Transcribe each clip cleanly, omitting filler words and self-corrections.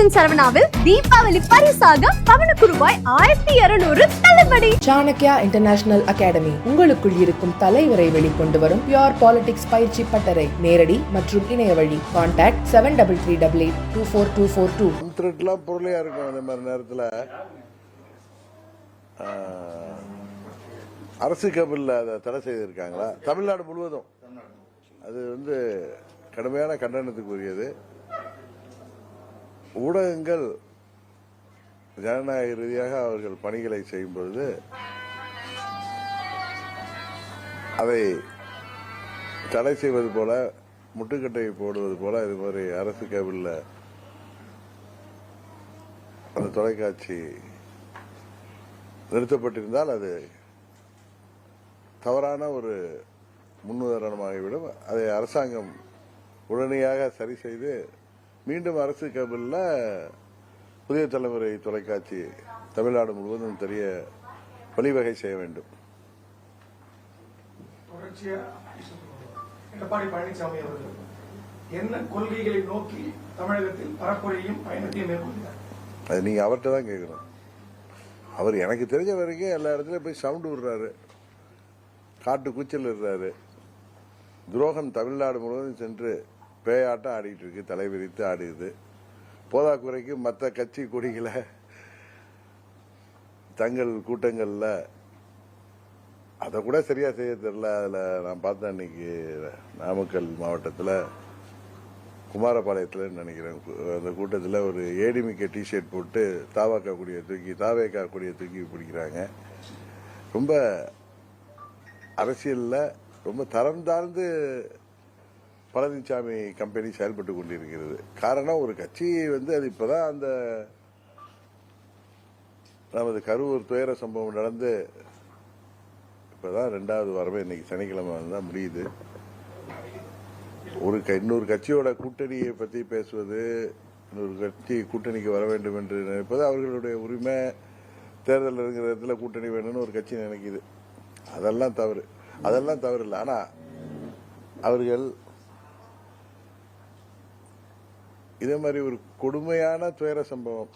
Kitchen சரவணாவில் Deepavali பரிசாக பவனுக்கு ரூபாய் 1200 தள்ளுபடி. சாணக்யா இன்டர்நேஷனல் அகாடமி உங்களுக்குள் இருக்கும் தலைவரை வெளிக்கொண்டு வரும் பியூர் பாலிடிக்ஸ் பயிற்சி பட்டறை. நேரடி மற்றும் இணைய வழி. கான்டாக்ட் 7388824242. பொருளையா இருக்கும். அந்த மாதிரி நேரத்தில் அரசு கபில் அதை தடை செய்திருக்காங்களா? தமிழ்நாடு முழுவதும் அது கடுமையான கண்டனத்துக்குரியது. ஊடகங்கள் ஜனநாயக ரீதியாக அவர்கள் பணிகளை செய்யும் பொழுது அதை தடை செய்வது போல, முட்டுக்கட்டை போடுவது போல இது மாதிரி அரசு கேபிள்ல அந்த தொலைக்காட்சி நிறுத்தப்பட்டிருந்தால் அது தவறான ஒரு முன்னுதாரணமாகிவிடும். அதை அரசாங்கம் உடனடியாக சரி செய்து மீண்டும் அரசு கேபிள்ல புதிய தலைமுறை தொலைக்காட்சி தமிழ்நாடு முழுவதும் தெரிய வழிவகை செய்ய வேண்டும். எடப்பாடி பழனிசாமி அவர்கள் என்ன கொள்கைகளை நோக்கி தமிழகத்தில் பரப்புரையும் பயணத்தையும் மேற்கொண்டார்? அது நீங்க அவர்கிட்ட தான் கேட்கணும். அவர் எனக்கு தெரிஞ்ச வரைக்கும் எல்லா இடத்துலயும் போய் சவுண்ட் விடுறாரு, காட்டு கூச்சல் இருறாரு. துரோகம் தமிழ்நாடு முழுவதும் சென்று பேயாட்டம் ஆடிட்டு இருக்கு, தலைவிரித்து ஆடுது. போதாக்குறைக்கு மற்ற கட்சி கொடிகளை தங்கள் கூட்டங்கள்ல அதை கூட சரியா செய்ய தெரியல. அதுல நான் பார்த்தேன் அன்னைக்கு நாமக்கல் மாவட்டத்தில் குமாரபாளையத்தில் நினைக்கிறேன், அந்த கூட்டத்தில் ஒரு ஏடிமிக்க டிஷர்ட் போட்டு தாவேகா கொடியை தூக்கி பிடிக்கிறாங்க. ரொம்ப அரசியல்ல ரொம்ப தரம் தாழ்ந்து பழனிசாமி கம்பெனி செயல்பட்டு கொண்டிருக்கிறது. காரணம், ஒரு கட்சி அது இப்பதான் அந்த நமது கரூர் துயர சம்பவம் நடந்து இப்பதான் 2வது வாரமே, இன்னைக்கு சனிக்கிழமை தான் முடியுது. இன்னொரு கட்சியோட கூட்டணியை பத்தி பேசுவது, இன்னொரு கட்சி கூட்டணிக்கு வர வேண்டும் என்று நினைப்பது அவர்களுடைய உரிமை. தேர்தல் இருக்கிற இடத்துல கூட்டணி வேணும்னு ஒரு கட்சி நினைக்குது. அதெல்லாம் தவறு இல்லை. ஆனா அவர்கள் இதே மாதிரி ஒரு கொடுமையான துயர சம்பவம்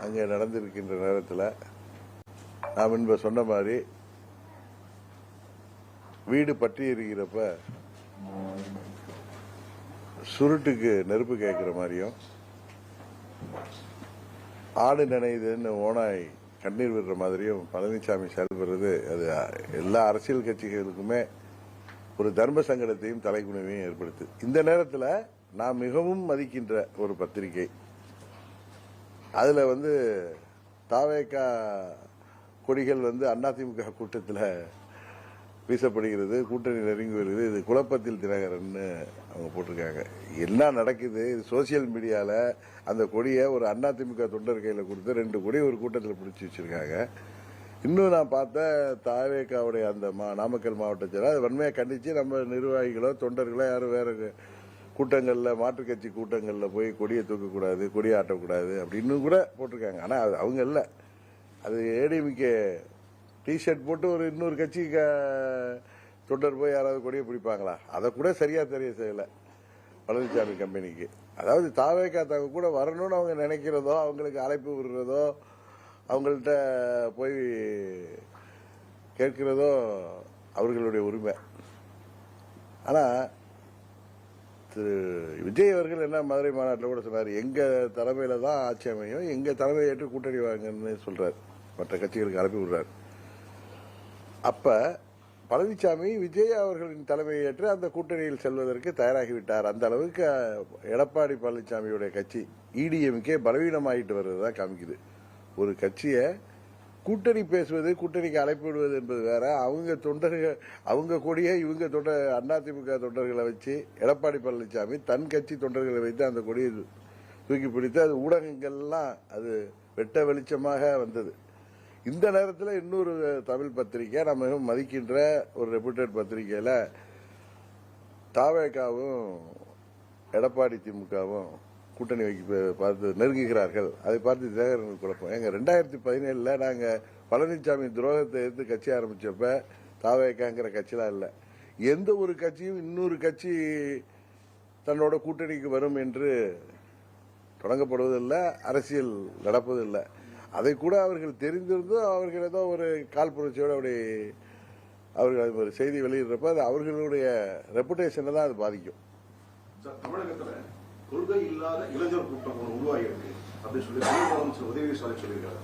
அங்கே நடந்திருக்கின்ற நேரத்தில் நாம் முன்பு சொன்ன மாதிரி வீடு பற்றி எரிகிறப்ப சுருட்டுக்கு நெருப்பு கேட்கிற மாதிரியும், ஆடு நினைதுன்னு ஓனாய் கண்ணீர் விடுற மாதிரியும் பழனிசாமி செயல்படுறது அது எல்லா அரசியல் கட்சிகளுக்குமே ஒரு தர்ம சங்கடத்தையும் தலைக்குணிவையும் ஏற்படுத்து. இந்த நேரத்தில் நான் மிகவும் மதிக்கின்ற ஒரு பத்திரிகை, அதுல தாவேகா கொடிகள் அதிமுக கூட்டத்தில் வீசப்படுகிறது, கூட்டணி நெருங்கி வருது, இது குழப்பத்தில் தினகரன் அவங்க போட்டிருக்காங்க. என்ன நடக்குது? இது சோசியல் மீடியால அந்த கொடியை ஒரு அதிமுக தொண்டர் கையில கொடுத்து 2 கொடி ஒரு கூட்டத்தில் பிடிச்சி வச்சிருக்காங்க. இன்னும் நான் பார்த்த தாவேகாவுடைய அந்த நாமக்கல் மாவட்டத்தில் அது வன்மையை கண்டிச்சு நம்ம நிர்வாகிகளோ தொண்டர்களோ யாரும் வேற கூட்டங்கள்ல, மாற்றுக் கட்சி கூட்டங்கள்ல போய் கொடியை தூக்கக்கூடாது, கொடியை ஆட்டக்கூடாது அப்படின்னு கூட போட்டிருக்காங்க. ஆனா அவங்க இல்ல, அது ஏடிஎம்கே டிஷர்ட் போட்டு ஒரு இன்னொரு கட்சி தொண்டர் போய் யாராவது கொடியை பிடிப்பாங்களா? அதை கூட சரியா தெரிய செய்யல பழனிசாமி கம்பெனிக்கு. அதாவது தாவேகா தாங்க கூட வரணும்னு அவங்க நினைக்கிறதோ, அவங்களுக்கு அழைப்பு விடுறதோ, அவங்கள்ட்ட போய் கேட்கிறதோ அவர்களுடைய உரிமை. ஆனா திரு விஜய் அவர்கள் என்ன மதுரை மாநாட்டில் கூட சொன்னார், எங்க தலைமையில தான் ஆட்சி அமையும், எங்க தலைமையை ஏற்று கூட்டணி வாங்கன்னு சொல்றாரு, மற்ற கட்சிகளுக்கு அனுப்பி விடுறாரு. அப்ப பழனிசாமி விஜய் அவர்களின் தலைமையை ஏற்று அந்த கூட்டணியில் செல்வதற்கு தயாராகிவிட்டார். அந்த அளவுக்கு எடப்பாடி பழனிசாமியுடைய கட்சி இடிஎம்கே பலவீனமாயிட்டு வருவதா காமிக்குது. ஒரு கட்சியை கூட்டணி பேசுவது, கூட்டணிக்கு அழைப்பு விடுவது என்பது வேற. அவங்க தொண்டர்கள், அவங்க கொடியை இவங்க அதிமுக தொண்டர்களை வச்சு எடப்பாடி பழனிசாமி தன் கட்சி தொண்டர்களை வைத்து அந்த கொடியை தூக்கி பிடித்து அது ஊடகங்கள்லாம் அது வெட்ட வெளிச்சமாக வந்தது. இந்த நேரத்தில் இன்னொரு தமிழ் பத்திரிகை, நம்ம மிகவும் மதிக்கின்ற ஒரு ரெப்யூட்டட் பத்திரிகையில தாவேகாவும் எடப்பாடி திமுகவும் கூட்டணி பார்த்து நெருங்குகிறார்கள். அதை பார்த்து தினகரன் குழப்பம். எங்க 2017 நாங்க பழனிசாமி துரோகத்தை எடுத்து கட்சி ஆரம்பிச்சப்ப தாவேகாங்கிற கட்சிலாம் இல்ல. எந்த ஒரு கட்சியும் இன்னொரு கட்சி தன்னோட கூட்டணிக்கு வரும் என்று தொடங்கப்படுவதில்லை, அரசியல் நடப்பதில்லை. அதை கூட அவர்கள் தெரிந்திருந்தும் அவர்கள் ஏதோ ஒரு காழ்ப்புணர்ச்சியோடு அப்படி அவர்கள் ஒரு செய்தி வெளியிடுறப்ப அது அவர்களுடைய ரெப்புடேஷனை தான் அது பாதிக்கும். தமிழகத்தில் கொள்கை இல்லாத இளைஞர் கூட்டம் ஒன்று உருவாகி இருக்கு அப்படின்னு சொல்லி முதலமைச்சர் உதயநிதி ஸ்டாலின் சொல்லியிருக்காரு.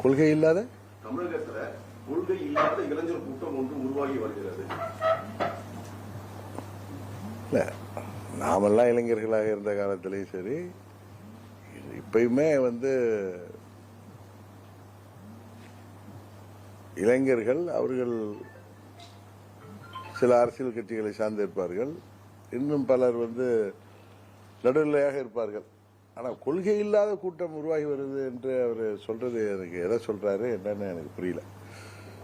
கொள்கை இல்லாத தமிழகத்தில் கொள்கை இல்லாத இளைஞர் கூட்டம் ஒன்று உருவாகி வருகிறது. இல்ல, நாமெல்லாம் இளைஞர்களாக இருந்த காலத்திலையும் சரி, இப்பயுமே இளைஞர்கள் அவர்கள் சில அரசியல் கட்சிகளை சார்ந்திருப்பார்கள், இன்னும் பலர் நடுநிலையாக இருப்பார்கள். ஆனால் கொள்கை இல்லாத கூட்டம் உருவாகி வருது என்று அவர் சொல்றது எனக்கு எதை சொல்றாரு என்னன்னு எனக்கு புரியல.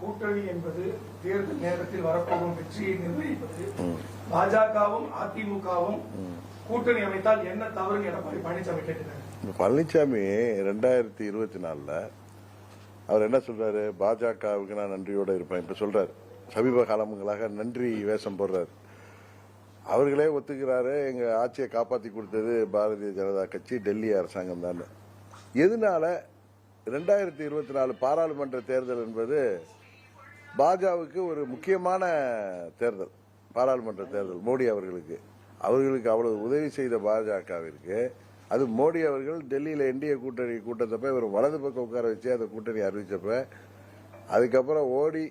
கூட்டணி என்பது தேர்தல் நேரத்தில் வரப்போகும் வெற்றியை நிர்ணயிப்பது. பாஜகவும் அதிமுகவும் கூட்டணி அமைத்தால் என்ன தவறு எடப்பாடி பழனிசாமி கேட்டுறாரு. பழனிசாமி 2024 அவர் என்ன சொல்றாரு, பாஜகவுக்கு நான் நன்றியோட இருப்பேன் இப்ப சொல்றாரு. சமீப காலங்களாக நன்றி வேஷம் போடுறாரு. அவர்களே ஒத்துக்கிறாரு, எங்க ஆட்சியை காப்பாற்றி கொடுத்தது பாரதிய ஜனதா கட்சி, டெல்லி அரசாங்கம் தான். எதனால 2024 பாராளுமன்ற தேர்தல் என்பது பாஜகவுக்கு ஒரு முக்கியமான தேர்தல். பாராளுமன்ற தேர்தல் மோடி அவர்களுக்கு அவ்வளவு உதவி செய்த பாஜகவிற்கு, அது மோடி அவர்கள் டெல்லியில என்டிஏ கூட்டணி கூட்டத்தப்ப இவர் வலது பக்கம் உட்கார வச்சு அந்த கூட்டணி அறிவிச்சப்ப, அதுக்கப்புறம் ஓடி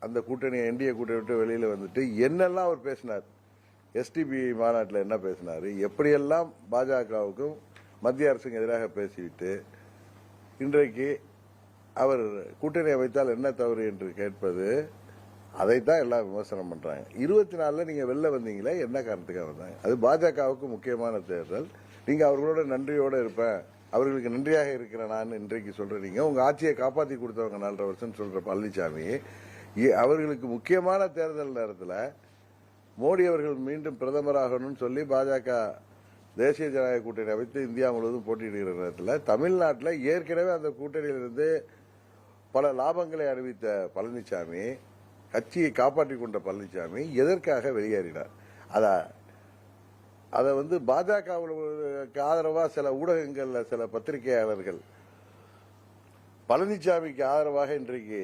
அந்த கூட்டணி என்டிஏ கூட்டணி விட்டு வெளியில வந்துட்டு என்னெல்லாம் அவர் பேசினார், எஸ்டிபி மாநாட்டில் என்ன பேசினார், எப்படியெல்லாம் பாஜகவுக்கும் மத்திய அரசுக்கு எதிராக பேசிவிட்டு இன்றைக்கு அவர் கூட்டணி அமைத்தால் என்ன தவறு என்று கேட்பது, அதைத்தான் எல்லாம் விமர்சனம் பண்றாங்க. 24 நீங்க வெளில வந்தீங்களே என்ன காரணத்துக்காக வந்தாங்க? அது பாஜகவுக்கு முக்கியமான தேர்தல். நீங்க அவர்களோட நன்றியோட இருப்பேன், அவர்களுக்கு நன்றியாக இருக்கிறேன் நான் இன்றைக்கு சொல்றீங்க. உங்க ஆட்சியை காப்பாற்றி கொடுத்தவங்க 4.5 வருஷம் சொல்ற பழனிசாமி, அவர்களுக்கு முக்கியமான தேர்தல் நேரத்தில் மோடி அவர்கள் மீண்டும் பிரதமராகணும்னு சொல்லி பாஜக தேசிய ஜனநாயக கூட்டணி அமைத்து இந்தியா முழுவதும் போட்டியிடுகிற நேரத்தில் தமிழ்நாட்டில் ஏற்கனவே அந்த கூட்டணியிலிருந்து பல லாபங்களை அறிவித்த பழனிசாமி, கட்சியை காப்பாற்றிக் கொண்ட பழனிசாமி எதற்காக வெளியேறினார்? அதை பாஜகவுக்கு ஆதரவாக சில ஊடகங்கள்ல சில பத்திரிகையாளர்கள் பழனிசாமிக்கு ஆதரவாக இன்றைக்கு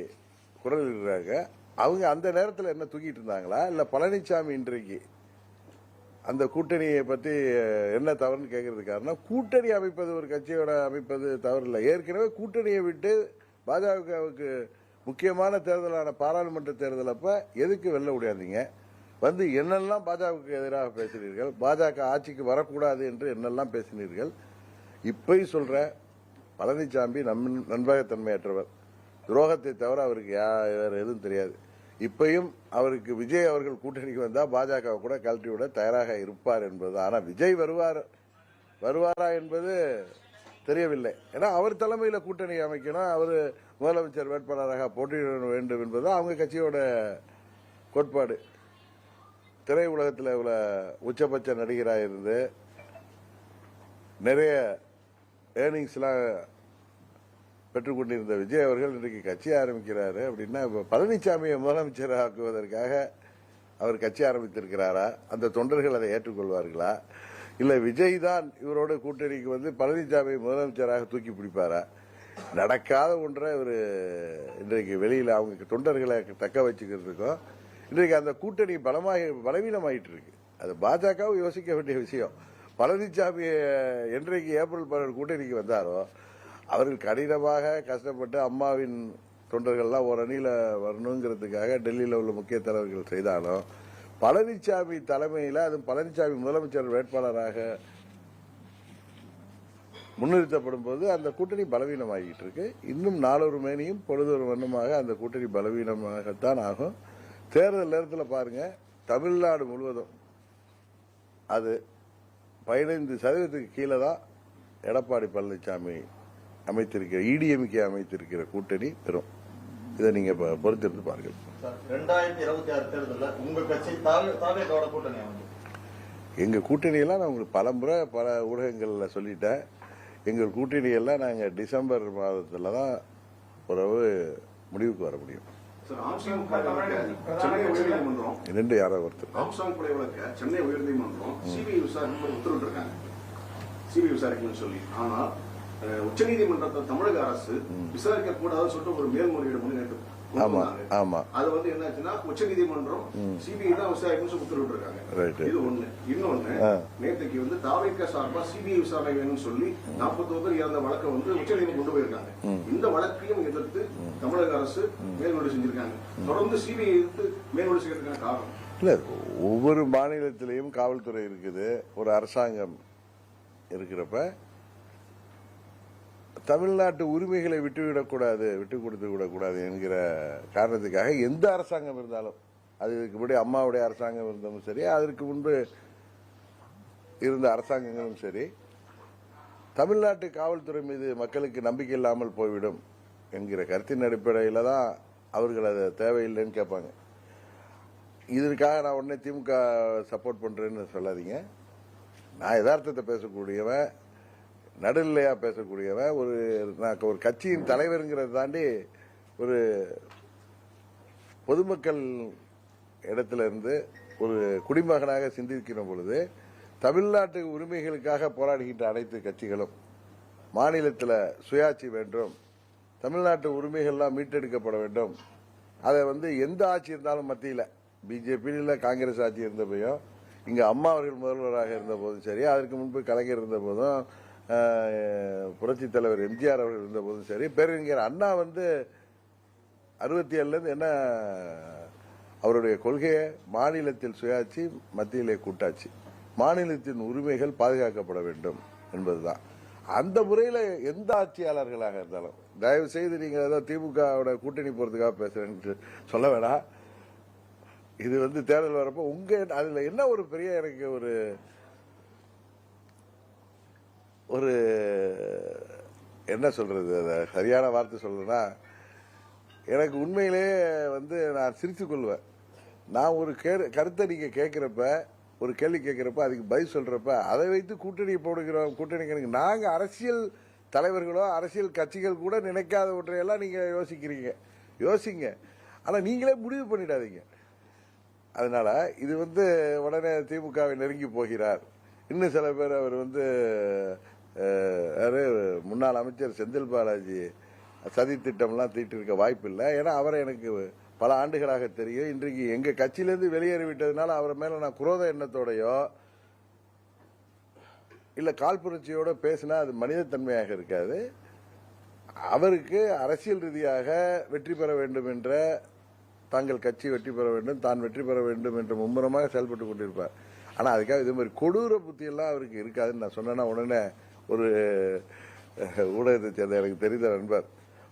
குரல் இடுறாங்க. அவங்க அந்த நேரத்தில் என்ன தூக்கிட்டு இருந்தாங்களா, இல்ல பழனிசாமி இன்றைக்கு அந்த கூட்டணியை பற்றி என்ன தவறுன்னு கேட்கறது காரணம், கூட்டணி அமைப்பது ஒரு கட்சியோட அமைப்பது தவறு இல்லை. ஏற்கனவே கூட்டணியை விட்டு பாஜகவுக்கு முக்கியமான தேர்தலான பாராளுமன்ற தேர்தல் அப்ப எதுக்கு வெளில முடியாதீங்க, என்னெல்லாம் பாஜகவுக்கு எதிராக பேசினீர்கள், பாஜக ஆட்சிக்கு வரக்கூடாது என்று என்னெல்லாம் பேசினீர்கள். இப்பயும் சொல்ற பழனிசாமி நண்பகத்தன்மையற்றவர், துரோகத்தை தவிர அவருக்கு வேற எதுவும் தெரியாது. இப்பயும் அவருக்கு விஜய் அவர்கள் கூட்டணிக்கு வந்தா பாஜக கூட கழட்டி விட தயாராக இருப்பார் என்பது. ஆனா விஜய் வருவாரா என்பது தெரியவில்லை. ஏன்னா அவர் தலைமையில கூட்டணி அமைக்கணும், அவர் முதலமைச்சர் வேட்பாளராக போட்டியிட வேண்டும் என்பது அவங்க கட்சியோட கோட்பாடு. திரை உலகத்தில் இவ்வளவு உச்சபட்ச நடிகராக இருந்து நிறைய ஏர்னிங்ஸ் எல்லாம் பெற்றுக் கொண்டிருந்த விஜய் அவர்கள் இன்றைக்கு கட்சி ஆரம்பிக்கிறாரு அப்படின்னா, பழனிசாமியை முதலமைச்சர் ஆக்குவதற்காக அவர் கட்சி ஆரம்பித்திருக்கிறாரா? அந்த தொண்டர்கள் அதை ஏற்றுக்கொள்வார்களா? இல்ல விஜய் தான் இவரோட கூட்டணிக்கு பழனிசாமி முதலமைச்சராக தூக்கி பிடிப்பாரா? நடக்காத ஒன்றை இவர் இன்றைக்கு வெளியில அவங்க தொண்டர்களை தக்க வச்சுக்கிறதுக்கும் இன்றைக்கு அந்த கூட்டணி பலவீனமாயிட்டு இருக்கு. அது பாஜகவும் யோசிக்க வேண்டிய விஷயம். பழனிசாமி என்றைக்கு ஏப்ரல் 12 கூட்டணிக்கு வந்தாரோ, அவர்கள் கடினமாக கஷ்டப்பட்டு அம்மாவின் தொண்டர்கள்லாம் ஒரு அணியில வரணுங்கிறதுக்காக டெல்லியில் உள்ள முக்கிய தலைவர்கள் செய்தாலும், பழனிசாமி தலைமையில் அது பழனிசாமி முதலமைச்சர் வேட்பாளராக முன்னிறுத்தப்படும் போது அந்த கூட்டணி பலவீனமாகிட்டு இருக்கு. இன்னும் நாளொரு மேனியும் பொழுதொரு வண்ணமாக அந்த கூட்டணி பலவீனமாகத்தான் ஆகும். தேர்தல் நேரத்தில் பாருங்க, தமிழ்நாடு முழுவதும் அது 15% கீழே தான் எடப்பாடி பழனிசாமி அமைத்திருக்கிற இடிஎம்கே அமைத்திருக்கிற கூட்டணி பெறும். இதை நீங்க பொறுத்திருந்து பாருங்கள். 2026 தேர்தலில் உங்க கட்சி தாவேகோட கூட்டணி எங்க கூட்டணியெல்லாம் நான் உங்களுக்கு பலமுறை பல ஊடகங்கள்ல சொல்லிட்டேன். எங்கள் கூட்டணியெல்லாம் நாங்க டிசம்பர் மாதத்துல தான் உறவு முடிவுக்கு வர முடியும். சென்னை உயர்நீதிமன்றம் யாரோ ஒருத்தர் ஆம்ஸ்ட்ராங் கொலை வழக்க சென்னை உயர்நீதிமன்றம் சிபிஐ விசாரணை உத்தரவிட்டிருக்காங்க. சிபிஐ விசாரிக்கணும்னு சொல்லி. ஆனால் உச்சநீதிமன்றத்தை தமிழக அரசு விசாரிக்க கூடாதுன்னு சொல்லிட்டு ஒரு மேல்முறையீடு வந்து நேற்று அது வந்து என்னாச்சுன்னா உச்சநீதிமன்றம் சிபிஐ தான் விசாரிக்கணும்னு உத்தரவிட்டு இருக்காங்க. இது ஒண்ணு. இன்னொன்னு, நேற்றுக்கு வந்து தாவேகா சார்பா சிபிஐ விசாரணை வேணும்னு சொல்லி 41 பேர் இறந்த வழக்கை வந்து உச்சநீதிமன்றம் கொண்டு போயிருக்காங்க. இந்த வழக்கையும் எதிர்த்து தமிழக அரசு மேல்முறையீடு செஞ்சிருக்காங்க. தொடர்ந்து சிபிஐ எதிர்த்து மேல்முறையீடு செய்யறதுக்கான காரணம் இல்ல, ஒவ்வொரு மாநிலத்திலையும் காவல்துறை இருக்குது, ஒரு அரசாங்கம் இருக்கிறப்ப தமிழ்நாட்டு உரிமைகளை விட்டுவிடக்கூடாது, விட்டு கொடுத்து விடக்கூடாது என்கிற காரணத்துக்காக எந்த அரசாங்கம் இருந்தாலும், அதுக்கு முன்னாடி அம்மாவுடைய அரசாங்கம் இருந்தாலும் சரி, அதற்கு முன்பு இருந்த அரசாங்கங்களும் சரி, தமிழ்நாட்டு காவல்துறை மீது மக்களுக்கு நம்பிக்கை இல்லாமல் போய்விடும் என்கிற கருத்தின் அடிப்படையில் தான் அவர்கள் அதை தேவையில்லைன்னு கேட்பாங்க. இதற்காக நான் உடனே திமுக சப்போர்ட் பண்றேன்னு சொல்லாதீங்க. நான் யதார்த்தத்தை பேசக்கூடியவன், நடுநிலையா பேசக்கூடியவன், ஒரு கட்சியின் தலைவருங்கிறத தாண்டி ஒரு பொதுமக்கள் இடத்துல இருந்து ஒரு குடிமகனாக சிந்திக்கிற பொழுது தமிழ்நாட்டு உரிமைகளுக்காக போராடுகின்ற அனைத்து கட்சிகளும் மாநிலத்தில் சுயாட்சி வேண்டும், தமிழ்நாட்டு உரிமைகள்லாம் மீட்டெடுக்கப்பட வேண்டும். அதை வந்து எந்த ஆட்சி இருந்தாலும் மத்தியில் பிஜேபியில் காங்கிரஸ் ஆட்சி இருந்தப்பையும், இங்க அம்மா அவர்கள் முதல்வராக இருந்த போதும் சரி, அதற்கு முன்பு கலைஞர் இருந்த போதும், புரட்சி தலைவர் எம்ஜிஆர் அவர்கள் இருந்த போதும் சரி, பேரறிஞர் அண்ணா வந்து 67ல இருந்து என்ன அவருடைய கொள்கையை மாநிலத்தில் சுயாட்சி, மத்தியிலே கூட்டாட்சி, மாநிலத்தின் உரிமைகள் பாதுகாக்கப்பட வேண்டும் என்பதுதான். அந்த முறையில் எந்த ஆட்சியாளர்களாக இருந்தாலும், தயவு செய்து நீங்க ஏதோ திமுக கூட்டணி போறதுக்காக பேசுறேன்னு சொல்ல வேணாம். இது வந்து தேர்தல் வரப்போ அதுல என்ன ஒரு பெரிய எனக்கு ஒரு என்ன சொல்றது, சரியான வார்த்தை சொல்றேன்னா, எனக்கு உண்மையிலேயே வந்து நான் சிரித்துக் கொள்வேன். நான் ஒரு கருத்தை நீங்க கேட்கிறப்ப, ஒரு கேள்வி கேட்கிறப்ப, அதுக்கு பதில் சொல்றப்ப, அதை வைத்து கூட்டணி போடுகிறோம், கூட்டணி நாங்க அரசியல் தலைவர்களோ அரசியல் கட்சிகள் கூட நினைக்காத ஒன்றையெல்லாம் நீங்க யோசிங்க. ஆனா நீங்களே முடிவு பண்ணிடாதீங்க. அதனால இது வந்து உடனே திமுகவை நெருங்கி போகிறார். இன்னும் சில பேர் அவர் வந்து முன்னாள் அமைச்சர் செந்தில் பாலாஜி சதி திட்டம்லாம் தீட்டிருக்க வாய்ப்பு இல்லை. ஏன்னா அவரை எனக்கு பல ஆண்டுகளாக தெரியும். இன்றைக்கு எங்க கட்சியிலிருந்து வெளியேறிவிட்டதுனால அவர் மேல நான் குரோத எண்ணத்தோடையோ இல்ல காழ்ப்புணர்ச்சியோட பேசினா அது மனிதத்தன்மையாக இருக்காது. அவருக்கு அரசியல் ரீதியாக வெற்றி பெற வேண்டும் என்ற, தங்கள் கட்சி வெற்றி பெற வேண்டும், தான் வெற்றி பெற வேண்டும் என்ற மும்முரமாக செயல்பட்டு கொண்டிருப்பார். ஆனா அதுக்காக இது மாதிரி கொடூர புத்தியெல்லாம் அவருக்கு இருக்காதுன்னு நான் சொன்னேன்னா, உடனே ஒரு ஊடகத்தை சேர்ந்த எனக்கு தெரிந்த நண்பர்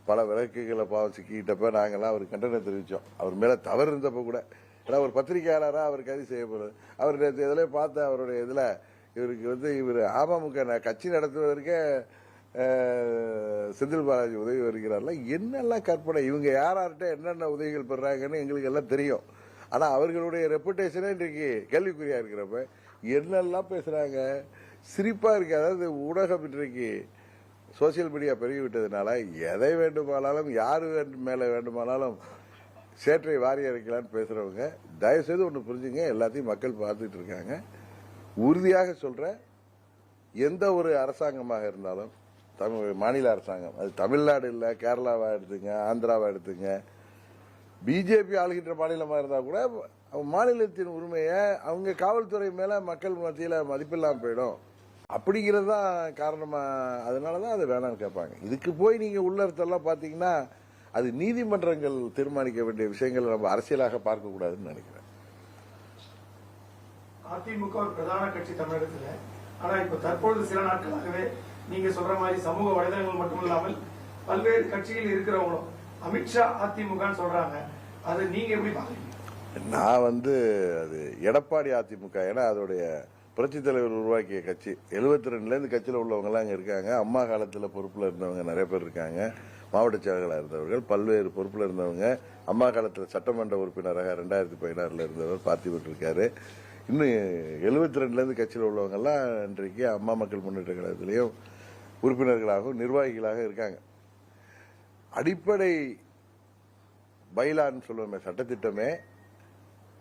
பல விளக்குகளை பாவம் சிக்கிட்டப்ப நாங்கெல்லாம் அவர் கண்டனம் தெரிவித்தோம். அவர் மேல தவறு இருந்தப்ப கூட. ஏன்னா ஒரு பத்திரிகையாளராக அவர் கைது செய்யப்படுது. அவர் நேற்று இதில் பார்த்த அவருடைய இதில் இவருக்கு வந்து இவர் அமமுக கட்சி நடத்துவதற்கே செந்தில் பாலாஜி உதவி வருகிறார்ல, என்னெல்லாம் கற்பனை, இவங்க யார்கிட்ட என்னென்ன உதவிகள் பெறாங்கன்னு எங்களுக்கு எல்லாம் தெரியும். ஆனா அவர்களுடைய ரெப்புடேஷனே இன்றைக்கு கேள்விக்குறியா இருக்கிறப்ப என்னெல்லாம் பேசுறாங்க, சிரிப்பா இருக்கு. அதாவது ஊடகம் இன்றைக்கு சோசியல் மீடியா பெருகிவிட்டதுனால எதை வேண்டுமானாலும் யாரு மேல வேண்டுமானாலும் சேற்றை வாரி அரைக்கலான்னு பேசுறவங்க, தயவு செய்து ஒன்று புரிஞ்சுங்க, எல்லாத்தையும் மக்கள் பார்த்துட்டு இருக்காங்க. உறுதியாக சொல்ற, எந்த ஒரு அரசாங்கமாக இருந்தாலும், மாநில அரசாங்கம், அது தமிழ்நாடு இல்ல, கேரளாவா எடுத்துங்க, ஆந்திராவா எடுத்துங்க, பிஜேபி ஆளுகின்ற மாநிலமா இருந்தா கூட மாநிலத்தின் உரிமையை அவங்க காவல்துறை மேல மக்கள் மத்தியில மதிப்பில்லாம போயிடும் அப்படிங்கிறது தான் காரணமா. அதனாலதான் அது வேணாம்னு கேட்பாங்க. இதுக்கு போய் நீங்க உள்ளர்த்தெல்லாம் பாத்தீங்கன்னா அது நீதிமன்றங்கள் தீர்மானிக்க வேண்டிய விஷயங்களை நம்ம அரசியலாக பார்க்க கூடாதுன்னு நினைக்கிறேன். அதிமுக ஒரு பிரதான கட்சி தமிழகத்தில். ஆனா இப்ப தற்பொழுது சில நாட்களாகவே நீங்க சொல்ற மாதிரி சமூக வலைதளங்கள் மட்டுமில்லாமல் பல்வேறு கட்சியில் இருக்கிறவங்களும் அமித்ஷா அதிமுகன்னு சொல்றாங்க. அதை நீங்க எப்படி பாக்குறீங்க? நான் வந்து அது எடப்பாடி அதிமுக, ஏன்னா அதோடைய புரட்சி தலைவர் உருவாக்கிய கட்சி. 72ல இருந்து கட்சியில் உள்ளவங்க எல்லாம் அங்க இருக்காங்க. அம்மா காலத்துல பொறுப்புல இருந்தவங்க நிறைய பேர் இருக்காங்க. மாவட்ட செயலாளராக இருந்தவர்கள், பல்வேறு பொறுப்புல இருந்தவங்க. அம்மா காலத்துல சட்டமன்ற உறுப்பினராக 2016ல இருந்தவர் பார்த்திபன் இருக்காரு. இன்னும் 72ல இருந்து கட்சியில் உள்ளவங்க எல்லாம் இன்றைக்கு அம்மா மக்கள் முன்னேற்ற கழகத்திலையும் உறுப்பினர்களாகவும் நிர்வாகிகளாக இருக்காங்க. அடிப்படை பைலான்னு சொல்லுவோமே, சட்டத்திட்டமே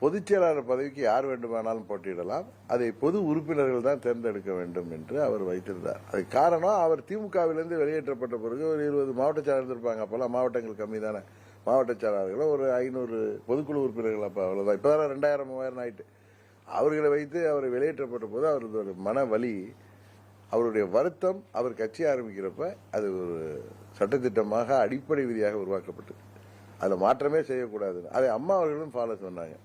பொதுச் செயலாளர் பதவிக்கு யார் வேண்டுமானாலும் போட்டியிடலாம், அதை பொது உறுப்பினர்கள் தான் தேர்ந்தெடுக்க வேண்டும் என்று அவர் வைத்திருந்தார். அதுக்கு காரணம், அவர் திமுகவிலிருந்து வெளியேற்றப்பட்ட பிறகு ஒரு 20 மாவட்ட செயலாளர் இருப்பாங்க. அப்பெல்லாம் மாவட்டங்கள் கம்மி தானே. மாவட்ட செயலாளர்கள் ஒரு 500 பொதுக்குழு உறுப்பினர்கள். அப்போ அவ்வளவுதான். இப்பதான் 2000 3000 ஆயிட்டு. அவர்களை வைத்து அவர் வெளியேற்றப்பட்ட போது அவரது ஒரு மன வலி, அவருடைய வருத்தம், அவர் கட்சி ஆரம்பிக்கிறப்ப அது ஒரு சட்டத்திட்டமாக அடிப்படை விதியாக உருவாக்கப்பட்டது. அதில் மாற்றமே செய்யக்கூடாது. அதை அம்மா அவர்களும் ஃபாலோ சொன்னாங்க.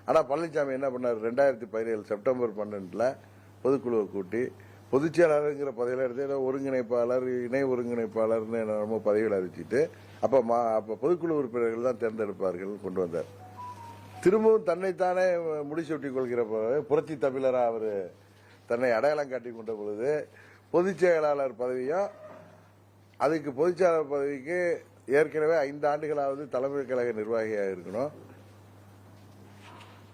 ஆனா பழனிசாமி என்ன பண்ணார், 2017 செப்டம்பர் 12 பொதுக்குழுவை கூட்டி பொதுச் செயலாளருங்கிற பதவியில எடுத்து ஒருங்கிணைப்பாளர், இணை ஒருங்கிணைப்பாளர்னு நம்ம பதவியில் அறிவிச்சிட்டு அப்ப பொதுக்குழு உறுப்பினர்கள் தான் தேர்ந்தெடுப்பார்கள் கொண்டு வந்தார். திரும்பவும் தன்னைத்தானே முடிசூட்டிக் கொள்கிற புரட்சி தமிழரா அவர் தன்னை அடையாளம் காட்டி கொண்ட பொழுது பொதுச் செயலாளர் பதவியும், அதுக்கு பொதுச் செயலாளர் பதவிக்கு ஏற்கனவே 5 ஆண்டுகளாவது தலைமை கழக நிர்வாகியாக இருக்கணும்,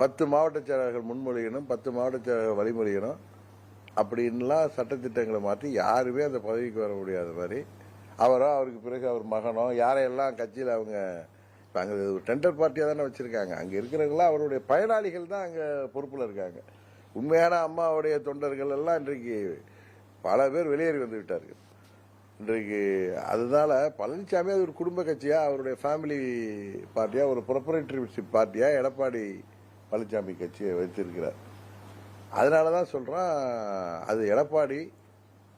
10 மாவட்ட செயலாளர்கள் முன்மொழியணும், 10 மாவட்ட செயலாளர்கள் வழிமொழியணும், அப்படின்லாம் சட்டத்திட்டங்களை மாற்றி யாருமே அந்த பதவிக்கு வர முடியாத மாதிரி அவரோ அவருக்கு பிறகு அவர் மகனோ யாரையெல்லாம் கட்சியில் அவங்க அங்கே டெண்டர் பார்ட்டியாக தானே வச்சிருக்காங்க. அங்கே இருக்கிறவங்களாம் அவருடைய பயனாளிகள் தான் அங்கே பொறுப்பில் இருக்காங்க. உண்மையான அம்மாவுடைய தொண்டர்கள் எல்லாம் இன்றைக்கு பல பேர் வெளியேறி வந்து விட்டார்கள் இன்றைக்கு. அதனால பழனிசாமி அது ஒரு குடும்ப கட்சியா, அவருடைய ஃபேமிலி பார்ட்டியா, ஒரு ப்ரொப்ரைட்டரிஷிப் பார்ட்டியா எடப்பாடி பழனிசாமி கட்சியை வைத்திருக்கிறார். அதனாலதான் சொல்றான், அது எடப்பாடி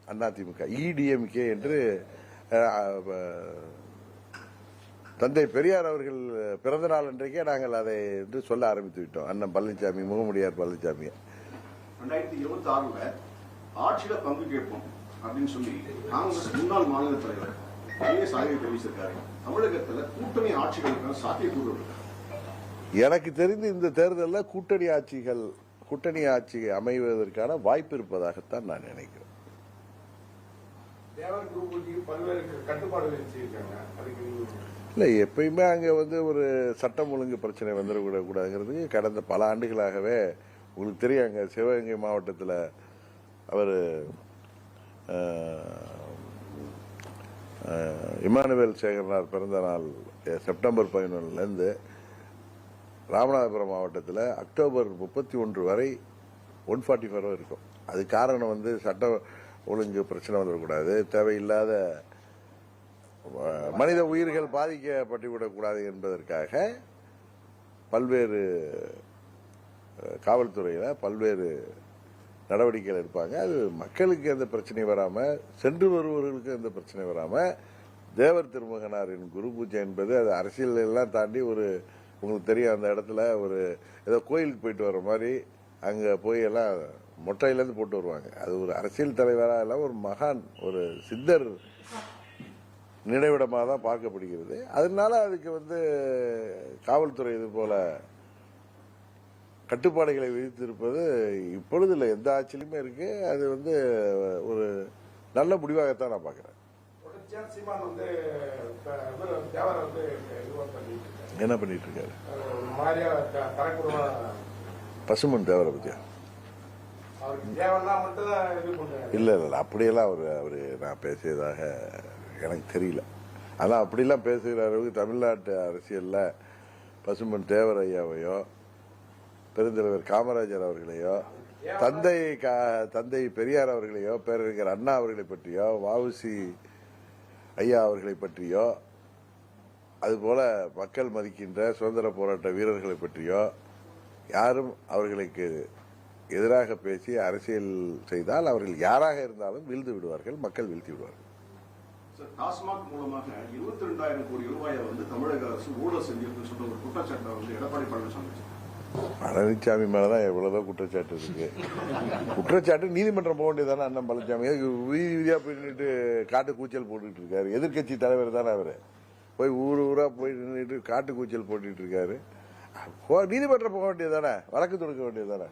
அதிமுக இடிஎம்கே என்று தந்தை பெரியார் அவர்கள் பிறந்த நாள் அன்றைக்கே நாங்கள் அதை என்று சொல்ல ஆரம்பித்து விட்டோம். அண்ணன் பழனிசாமி, முகமுடியார் பழனிசாமி 2026 ஆட்சியில பங்கு கேட்போம் அப்படின்னு சொல்லி காங்கிரஸ் முன்னாள் மாநில தலைவர் சாதனை தெரிவிச்சிருக்காரு. தமிழகத்தில் கூட்டணி ஆட்சிகளுக்கான சாத்தியக்கூறு இருக்கு. எனக்கு தெரிந்து இந்த தேர்தலில் கூட்டணி ஆட்சி அமைவதற்கான வாய்ப்பு இருப்பதாகத்தான் நான் நினைக்கிறேன். இல்ல, எப்பயுமே அங்க ஒரு சட்டம் ஒழுங்கு பிரச்சனை வந்துடக்கூடாதுங்கிறதுக்கு கடந்த பல ஆண்டுகளாகவே உங்களுக்கு தெரியும். அங்க சிவகங்கை மாவட்டத்தில் அவர் இமானுவேல் சேகரனார் பிறந்த நாள் செப்டம்பர் 11 ராமநாதபுரம் மாவட்டத்தில் அக்டோபர் 31 வரை 144 இருக்கும். அது காரணம் சட்ட ஒழுங்கு பிரச்சனை வந்துடக்கூடாது, தேவையில்லாத மனித உயிர்கள் பாதிக்கப்பட்டுவிடக்கூடாது என்பதற்காக பல்வேறு காவல்துறையில பல்வேறு நடவடிக்கைகள் எடுப்பாங்க. அது மக்களுக்கு எந்த பிரச்சனையும் வராம, சென்று வருபவர்களுக்கு எந்த பிரச்சனையும் வராம, தேவர் திருமகனாரின் குரு பூஜை என்பது அது அரசியல் எல்லாம் தாண்டி உங்களுக்கு தெரியும், அந்த இடத்துல ஏதோ கோயிலுக்கு போயிட்டு வர மாதிரி அங்க போய் எல்லாம் மொட்டையிலேருந்து போட்டு வருவாங்க. அது ஒரு அரசியல் தலைவராக எல்லாம் ஒரு மகான், ஒரு சித்தர் நினைவிடமாக தான் பார்க்கப்படுகிறது. அதனால அதுக்கு காவல்துறை இது போல கட்டுப்பாடுகளை விதித்திருப்பது இப்பொழுது இல்லை, எந்த ஆட்சியிலுமே இருக்கு. அது ஒரு நல்ல முடிவாகத்தான் நான் பார்க்கிறேன். என்ன பண்ணிட்டு இருக்காரு பசுமன் தேவரை பத்தியா? இல்ல அப்படியெல்லாம் அவரு நான் பேசியதாக எனக்கு தெரியல. ஆனா அப்படிலாம் பேசுகிற அளவுக்கு தமிழ்நாட்டு அரசியல்ல பசுமன் தேவர் ஐயாவையோ, பெருந்தலைவர் காமராஜர் அவர்களையோ, தந்தை பெரியார் அவர்களையோ, பேரறிஞர் அண்ணா அவர்களை பற்றியோ, வஉசி ஐயா அவர்களை பற்றியோ, அதுபோல மக்கள் மதிக்கின்ற சுதந்திர போராட்ட வீரர்களை பற்றியோ யாரும் அவர்களுக்கு எதிராக பேசி அரசியல் செய்தால் அவர்கள் யாராக இருந்தாலும் வீழ்ந்து விடுவார்கள், மக்கள் வீழ்த்தி விடுவார்கள். டாஸ்மாக் மூலமாக 22,000 கோடி ரூபாயை தமிழக அரசு ஊழல் செஞ்சிருக்கு சொல்ற ஒரு குற்றச்சாட்டை எடப்பாடி பழனிசாமி மேலதான் எவ்வளவுதான் குற்றச்சாட்டு இருக்கு. குற்றச்சாட்டு நீதிமன்றம் போக வேண்டியதானே அண்ணன் பழனிசாமி வீதியா போயிட்டு காட்டு கூச்சல் போட்டுட்டு இருக்காரு. எதிர்கட்சி தலைவர் தானே அவரு, போய் ஊரா போய் நின்றுட்டு காட்டு கூச்சல் போட்டுட்டு இருக்காரு. நீதிமன்றம் போக வேண்டியதானே, வழக்கு தொடுக்க வேண்டியதானே.